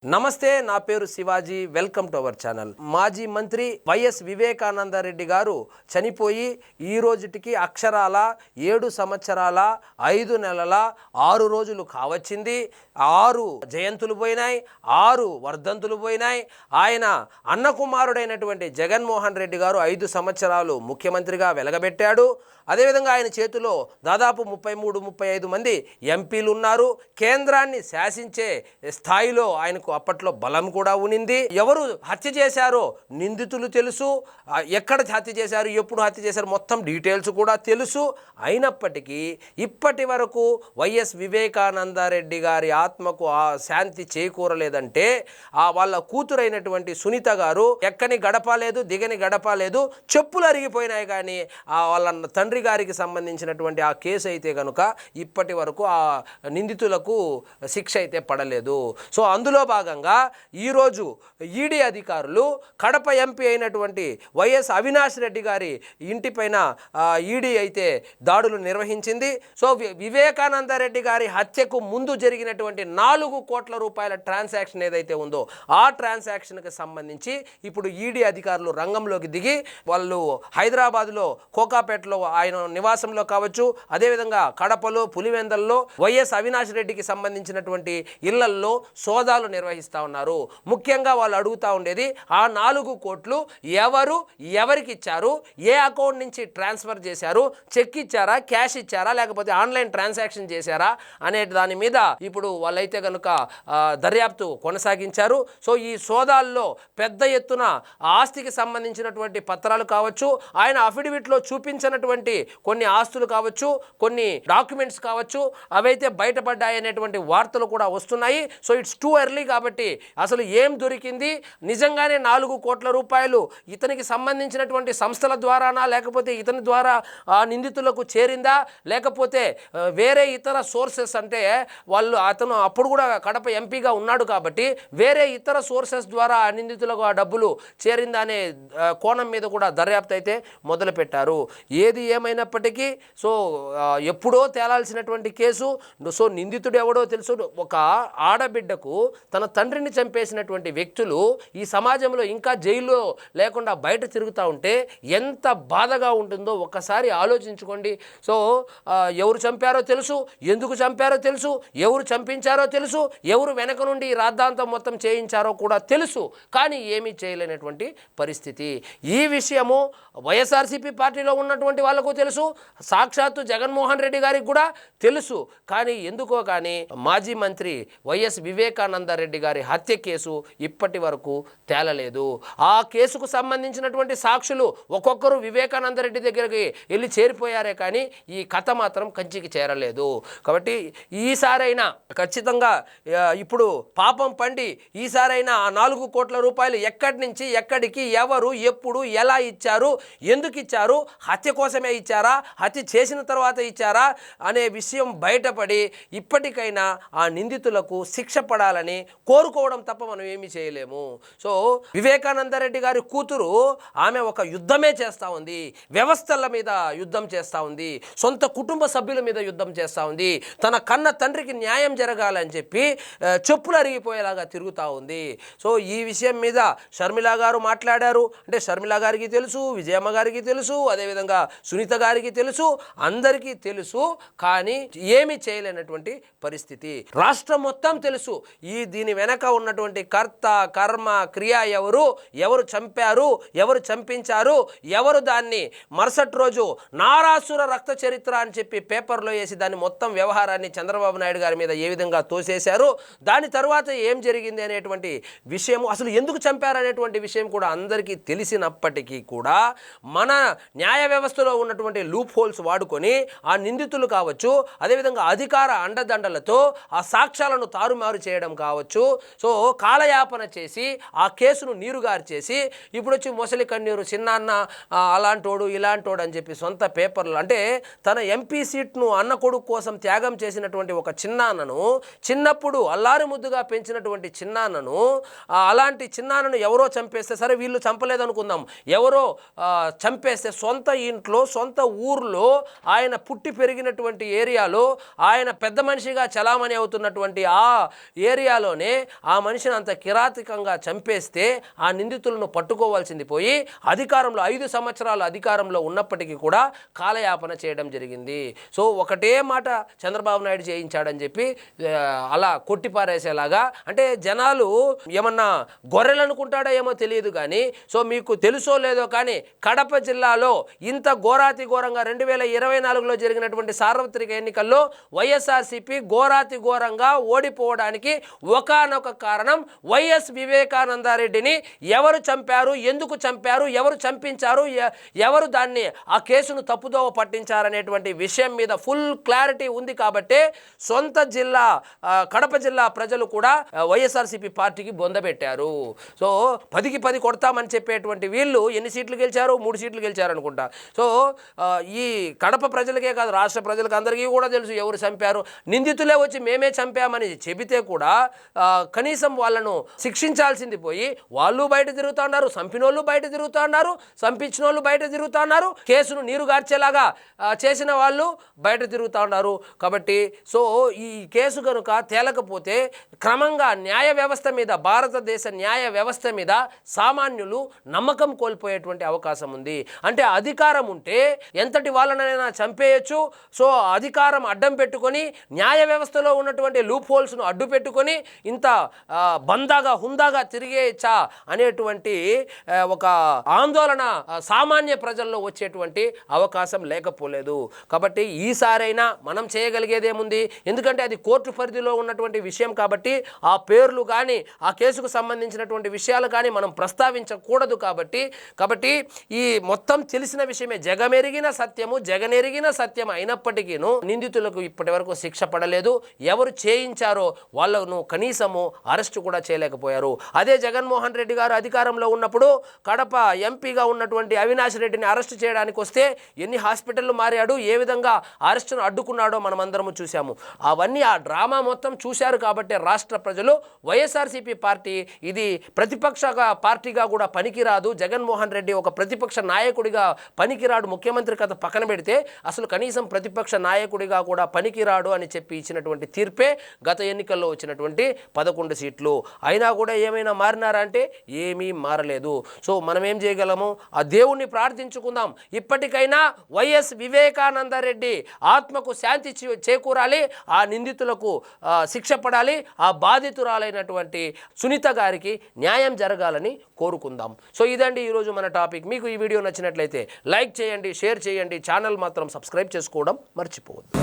నమస్తే, నా పేరు Shivaji. Welcome to our channel. మాజీ మంత్రి వైఎస్ వివేకానందరెడ్డి గారు చనిపోయి ఈ రోజుటికి అక్షరాల 7 సంవత్సరాల 5 నెలల 6 రోజులు కావచ్చింది. 6 జయంతులు పోయినాయి, 6 వర్ధంతులు పోయినాయి. ఆయన అన్న కుమారుడైనటువంటి జగన్మోహన్ రెడ్డి గారు 5 సంవత్సరాలు ముఖ్యమంత్రిగా వెలగబెట్టాడు. అదేవిధంగా ఆయన చేతిలో దాదాపు 33-35 మంది ఎంపీలు ఉన్నారు. కేంద్రాన్ని శాసించే స్థాయిలో ఆయనకు అప్పట్లో బలం కూడా ఉనింది. ఎవరు హత్య చేశారో నిందితులు తెలుసు, ఎక్కడ హత్య చేశారు, ఎప్పుడు హత్య చేశారు, మొత్తం డీటెయిల్స్ కూడా తెలుసు. అయినప్పటికీ ఇప్పటి వరకు వైఎస్ వివేకానందరెడ్డి గారి ఆత్మకు ఆ శాంతి చేకూరలేదంటే వాళ్ళ కూతురైనటువంటి సునీత గారు ఎక్కని గడపలేదు, దిగని గడపలేదు, చెప్పులు అరిగిపోయినాయి. కానీ వాళ్ళ తండ్రి గారికి సంబంధించినటువంటి ఆ కేసు అయితే కనుక ఇప్పటి వరకు ఆ నిందితులకు శిక్ష అయితే పడలేదు. సో అందులో భాగంగా ఈరోజు ఈడీ అధికారులు కడప ఎంపీ అయినటువంటి వైఎస్ అవినాష్ రెడ్డి గారి ఇంటిపైన ఈడీ అయితే దాడులు నిర్వహించింది. సో వివేకానందరెడ్డి గారి హత్యకు ముందు జరిగినటువంటి 4 కోట్ల రూపాయల ట్రాన్సాక్షన్ ఏదైతే ఉందో ఆ ట్రాన్సాక్షన్కి సంబంధించి ఇప్పుడు ఈడీ అధికారులు రంగంలోకి దిగి వాళ్ళు హైదరాబాద్లో కోకాపేటలో ఆయన నివాసంలో కావచ్చు, అదేవిధంగా కడపలో పులివెందల్లో వైఎస్ అవినాష్ రెడ్డికి సంబంధించినటువంటి ఇళ్లల్లో సోదాలు నిర్వహిస్తూ ఉన్నారు. ముఖ్యంగా వాళ్ళు అడుగుతూ ఉండేది ఆ 4 కోట్లు ఎవరికి ఇచ్చారు, ఏ అకౌంట్ నుంచి ట్రాన్స్ఫర్ చేశారు, చెక్ ఇచ్చారా, క్యాష్ ఇచ్చారా, లేకపోతే ఆన్లైన్ ట్రాన్సాక్షన్ చేశారా అనే దాని మీద ఇప్పుడు వాళ్ళైతే కనుక దర్యాప్తు కొనసాగించారు. సో ఈ సోదాల్లో పెద్ద ఎత్తున ఆస్తికి సంబంధించినటువంటి పత్రాలు కావచ్చు, ఆయన అఫిడవిట్లో చూపించినటువంటి కొన్ని ఆస్తులు కావచ్చు, కొన్ని డాక్యుమెంట్స్ కావచ్చు, అవైతే బయటపడ్డాయనేటువంటి వార్తలు కూడా వస్తున్నాయి. సో ఇట్స్ టూ ఎర్లీ కాబట్టి అసలు ఏం దొరికింది, నిజంగానే 4 కోట్ల రూపాయలు ఇతనికి సంబంధించినటువంటి సంస్థల ద్వారానా, లేకపోతే ఇతని ద్వారా నిందితులకు చేరిందా, లేకపోతే వేరే ఇతర సోర్సెస్, అంటే అతను అప్పుడు కూడా కడప ఎంపీగా ఉన్నాడు కాబట్టి వేరే ఇతర సోర్సెస్ ద్వారా నిందితులకు ఆ డబ్బులు చేరిందా అనే కోణం మీద కూడా దర్యాప్తు అయితే మొదలుపెట్టారు. ఏది ఏమైనప్పటికీ సో ఎప్పుడో తేలాల్సినటువంటి కేసు. సో నిందితుడు ఎవడో తెలుసు. ఒక ఆడబిడ్డకు తన తండ్రిని చంపేసినటువంటి వ్యక్తులు ఈ సమాజంలో ఇంకా జైల్లో లేకుండా బయట తిరుగుతూ ఉంటే ఎంత బాధగా ఉంటుందో ఒక్కసారి ఆలోచించుకోండి. సో ఎవరు చంపారో తెలుసు, ఎందుకు చంపారో తెలుసు, ఎవరు చంపించారో తెలుసు, ఎవరు వెనక నుండి రాద్ధాంతం మొత్తం చేయించారో కూడా తెలుసు. కానీ ఏమీ చేయలేనటువంటి పరిస్థితి. ఈ విషయము వైఎస్ఆర్సీపీ పార్టీలో ఉన్నటువంటి వాళ్ళకు తెలుసు, సాక్షాత్తు జగన్మోహన్ రెడ్డి గారికి కూడా తెలుసు. కానీ ఎందుకో కానీ మాజీ మంత్రి వైఎస్ వివేకానందరెడ్డి గారి హత్య కేసు ఇప్పటి వరకు తేలలేదు. ఆ కేసుకు సంబంధించినటువంటి సాక్షులు ఒక్కొక్కరు వివేకానందరెడ్డి దగ్గరికి వెళ్ళి చేరిపోయారే కానీ ఈ కథ మాత్రం కంచికి చేరలేదు. కాబట్టి ఈసారైనా ఖచ్చితంగా ఇప్పుడు పాపం పండి ఈసారైనా ఆ 4 కోట్ల రూపాయలు ఎక్కడి నుంచి ఎక్కడికి, ఎవరు, ఎప్పుడు, ఎలా ఇచ్చారు, ఎందుకు ఇచ్చారు, హత్య కోసమే ఇచ్చారా, హత్య చేసిన తర్వాత ఇచ్చారా అనే విషయం బయటపడి ఇప్పటికైనా ఆ నిందితులకు శిక్ష పడాలని కోరుకోవడం తప్ప మనం ఏమీ చేయలేము. సో వివేకానందరెడ్డి గారి కూతురు ఆమె ఒక యుద్ధమే చేస్తూ ఉంది, వ్యవస్థల మీద యుద్ధం చేస్తూ ఉంది, సొంత కుటుంబ సభ్యుల మీద యుద్ధం చేస్తూ ఉంది, తన కన్న తండ్రికి న్యాయం జరగాలని చెప్పి చెప్పులు అరిగిపోయేలాగా తిరుగుతూ ఉంది. సో ఈ విషయం మీద షర్మిల గారు మాట్లాడారు. అంటే షర్మిల గారికి తెలుసు, విజయమ్మ గారికి తెలుసు, అదేవిధంగా సునీత గారికి తెలుసు, అందరికీ తెలుసు. కానీ ఏమీ చేయలేనటువంటి పరిస్థితి. రాష్ట్రం మొత్తం తెలుసు దీని వెనక ఉన్నటువంటి కర్త, కర్మ, క్రియ ఎవరు చంపారు, ఎవరు చంపించారు, ఎవరు దాన్ని మరుసటి రోజు నారాసుర రక్త చరిత్ర అని చెప్పి పేపర్లో వేసి దాన్ని మొత్తం వ్యవహారాన్ని చంద్రబాబు నాయుడు గారి మీద ఏ విధంగా తోసేశారు, దాని తర్వాత ఏం జరిగింది అనేటువంటి విషయం, అసలు ఎందుకు చంపారనేటువంటి విషయం కూడా అందరికీ తెలిసినప్పటికీ కూడా మన న్యాయ వ్యవస్థలో ఉన్నటువంటి లూప్ హోల్స్ వాడుకొని ఆ నిందితులు కావచ్చు, అదేవిధంగా అధికార అండదండలతో ఆ సాక్ష్యాలను తారుమారు చేయడం కావచ్చు, సో కాలయాపన చేసి ఆ కేసును నీరుగారు చేసి ఇప్పుడు వచ్చి మొసలి కన్నీరు, చిన్నాన్న అలాంటోడు ఇలాంటోడు అని చెప్పి సొంత పేపర్లు, అంటే తన ఎంపీ సీట్ను అన్న కొడుకు కోసం త్యాగం చేసినటువంటి ఒక చిన్నాన్నను, చిన్నప్పుడు అల్లారి ముద్దుగా పెంచినటువంటి చిన్నాన్నను, అలాంటి చిన్నాన్నను ఎవరో చంపేస్తే, సరే వీళ్ళు చంపలేదనుకుందాం, ఎవరో చంపేస్తే సొంత ఇంట్లో సొంత ఊర్లో ఆయన పుట్టి పెరిగినటువంటి ఏరియాలో ఆయన పెద్ద మనిషిగా చలామణి అవుతున్నటువంటి ఆ ఏరియాలోనే ఆ మనిషిని అంత కిరాతకంగా చంపేస్తే ఆ నిందితులను పట్టుకోవాల్సింది పోయి అధికారంలో 5 సంవత్సరాలు అధికారంలో ఉన్నప్పటికీ కూడా కాలయాపన చేయడం జరిగింది. సో ఒకటే మాట చంద్రబాబు నాయుడు చేయించాడని చెప్పి అలా కొట్టిపారేసేలాగా, అంటే జనాలు ఏమన్నా గొర్రెలు అనుకుంటాడో ఏమో తెలియదు కానీ, సో మీకు తెలుసో లేదో కానీ కడప జిల్లాలో ఇంత ఘోరాతి ఘోరంగా 2024లో జరిగినటువంటి సార్వత్రిక ఎన్నికల్లో వైఎస్ఆర్సీపీ ఘోరాతి ఘోరంగా ఓడిపోవడానికి ఒకానొక కారణం వైఎస్ వివేకానందరెడ్డిని ఎవరు చంపారు, ఎందుకు చంపారు, ఎవరు చంపించారు, ఎవరు దాన్ని ఆ కేసును తప్పుదోవ పట్టించారనేటువంటి విషయం మీద ఫుల్ క్లారిటీ ఉంది కాబట్టి సొంత జిల్లా కడప జిల్లా ప్రజలు కూడా వైఎస్ఆర్సీపీ పార్టీకి బొందబెట్టారు. సో 10కి 10 కొడతామని చెప్పేటువంటి వీళ్ళు ఎన్ని సీట్లు గెలిచారు? 3 సీట్లు గెలిచారు అనుకుంటా. సో ఈ కడప ప్రజలకే కాదు, రాష్ట్ర ప్రజలకు అందరికీ కూడా తెలుసు ఎవరు చంపారు. నిందితులే వచ్చి మేమే చంపామని చెబితే కూడా కనీసం వాళ్ళను శిక్షించాల్సింది పోయి వాళ్ళు బయట తిరుగుతూ ఉన్నారు, చంపినోళ్ళు బయట తిరుగుతూ ఉన్నారు, చంపించిన వాళ్ళు బయట తిరుగుతూ ఉన్నారు, కేసును నీరుగార్చేలాగా చేసిన వాళ్ళు బయట తిరుగుతూ ఉన్నారు. కాబట్టి సో ఈ కేసు కనుక తేలకపోతే క్రమంగా న్యాయ వ్యవస్థ మీద, భారతదేశ న్యాయ వ్యవస్థ మీద సామాన్యులు నమ్మకం కోల్పోయేటువంటి అవకాశం ఉంది. అంటే అధికారం ఉంటే ఎంతటి వాళ్ళనైనా చంపేయచ్చు. సో అధికారం అడ్డం పెట్టుకొని న్యాయ వ్యవస్థలో ఉన్నటువంటి లూప్ హోల్స్ను అడ్డు పెట్టుకొని ఇంత బందాగా హుందాగా తిరిగేయచ్చా అనేటువంటి ఒక ఆందోళన సామాన్య ప్రజల్లో వచ్చేటువంటి అవకాశం లేకపోలేదు. కాబట్టి ఈసారైనా మనం చేయగలిగేదేముంది? ఎందుకంటే అది కోర్టు పరిధిలో ఉన్నటువంటి విషయం కాబట్టి ఆ పేర్లు కానీ ఆ కేసుకు సంబంధించినటువంటి విషయాలు కానీ మనం ప్రస్తావించకూడదు. కాబట్టి ఈ మొత్తం తెలిసిన విషయమే, జగమెరిగిన సత్యము, జగనెరిగిన సత్యం అయినప్పటికీను నిందితులకు ఇప్పటి వరకు శిక్ష పడలేదు. ఎవరు చేయించారో వాళ్ళను కనీసము అరెస్టు కూడా చేయలేకపోయారు. అదే జగన్మోహన్ రెడ్డి గారు అధికారంలో ఉన్నప్పుడు కడప ఎంపీగా ఉన్నటువంటి అవినాష్ రెడ్డిని అరెస్టు చేయడానికి వస్తే ఎన్ని హాస్పిటళ్ళు మారాడు, ఏ విధంగా అరెస్టును అడ్డుకున్నాడో మనం అందరము చూసాము. అవన్నీ ఆ డ్రామా మొత్తం చూశారు. కాబట్టి రాష్ట్ర ప్రజలు వైఎస్ఆర్సీపీ పార్టీ ఇది ప్రతిపక్ష పార్టీగా కూడా పనికిరాదు, జగన్మోహన్ రెడ్డి ఒక ప్రతిపక్ష నాయకుడిగా పనికిరాడు, ముఖ్యమంత్రి కథ పక్కన పెడితే అసలు కనీసం ప్రతిపక్ష నాయకుడిగా కూడా పనికిరాడు అని చెప్పి ఇచ్చినటువంటి తీర్పే గత ఎన్నికల్లో వచ్చినటువంటి 11 సీట్లు. అయినా కూడా ఏమైనా మారినారా అంటే ఏమీ మారలేదు. సో మనం ఏం చేయగలము? ఆ దేవుణ్ణి ప్రార్థించుకుందాం. ఇప్పటికైనా వైఎస్ వివేకానందరెడ్డి ఆత్మకు శాంతి చేకూరాలి, ఆ నిందితులకు శిక్ష పడాలి, ఆ బాధితురాలైనటువంటి సునీత గారికి న్యాయం జరగాలని కోరుకుందాం. సో ఇదండి ఈరోజు మన టాపిక్. మీకు ఈ వీడియో నచ్చినట్లయితే లైక్ చేయండి, షేర్ చేయండి, ఛానల్ మాత్రం సబ్స్క్రైబ్ చేసుకోవడం మర్చిపోవద్దు.